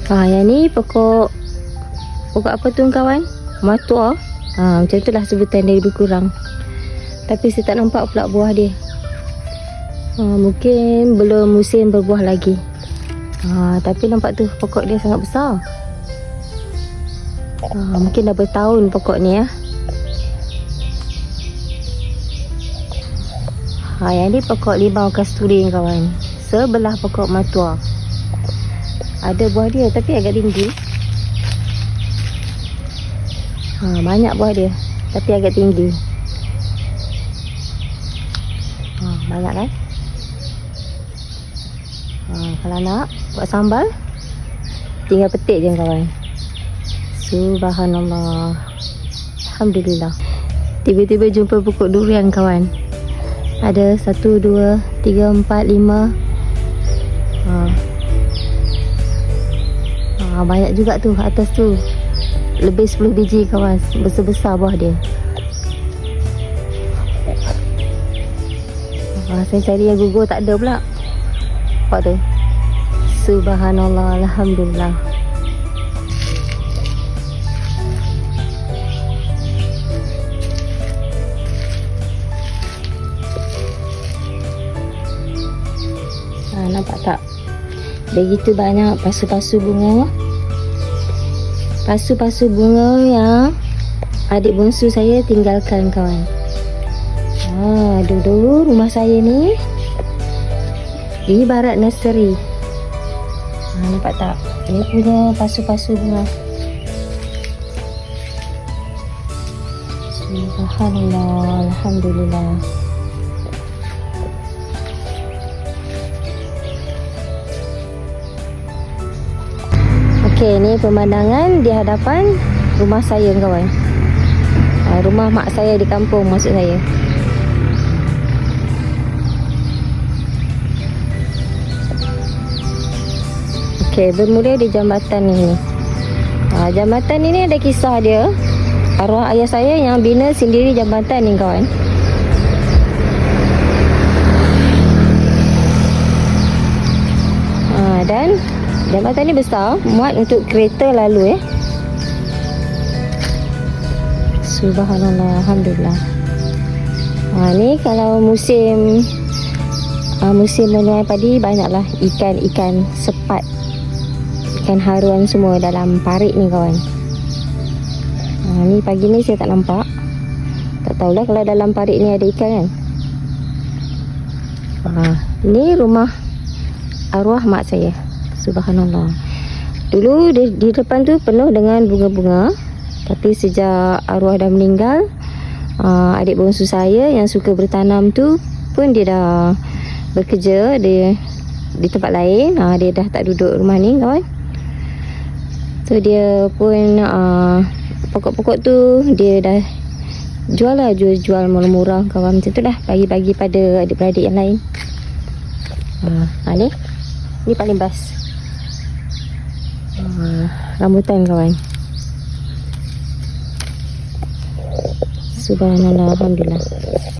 Yang ni pokok apa tu kawan? Matua. Macam itulah sebutan dia, lebih kurang. Tapi saya tak nampak pula buah dia. Mungkin belum musim berbuah lagi. Tapi nampak tu pokok dia sangat besar. Mungkin dah bertahun pokok ni ya. Yang ni pokok limau kasturi kawan. Sebelah pokok matua. Ada buah dia tapi agak tinggi. Banyak buah dia tapi agak tinggi. Banyak kan? Kalau nak buat sambal, tinggal petik je kawan. Subhanallah. Alhamdulillah. Tiba-tiba jumpa pokok durian kawan. Ada 1, 2, 3, 4, 5. Banyak juga tu atas tu. Lebih 10 biji kawan. Besar-besar buah dia. Saya cari yang gugur tak ada pula. Nampak tu. Subhanallah. Alhamdulillah. Nampak tak? Begitu banyak pasu-pasu bunga. Pasu-pasu bunga yang adik bongsu saya tinggalkan kawan. Dulu rumah saya ni ibarat nursery. Nampak tak? Dia punya pasu-pasu bunga. Subhanallah. Alhamdulillah. Okey, ni pemandangan di hadapan rumah saya kawan. Rumah mak saya di kampung maksud saya. Okey, bermula di jambatan ini. Jambatan ini ada kisah dia. Arwah ayah saya yang bina sendiri jambatan ni kawan. Dan jambatan ni besar, muat untuk kereta lalu Subhanallah. Alhamdulillah. Ni kalau musim menuai padi, banyaklah ikan sepat, ikan haruan semua dalam parit ni kawan. Ni pagi ni saya tak nampak. Tak tahulah kalau dalam parit ni ada ikan kan. Ni rumah arwah mak saya. Subhanallah. Dulu di depan tu penuh dengan bunga-bunga. Tapi sejak arwah dah meninggal, adik bongsu saya yang suka bertanam tu pun dia dah bekerja di tempat lain. Dia dah tak duduk rumah ni kawan. So dia pun pokok-pokok tu dia dah jual murah-murah kawan. Macam tu lah, bagi-bagi pada adik-beradik yang lain. Ni paling best. Rambutan kawan. Subhanallah. Alhamdulillah.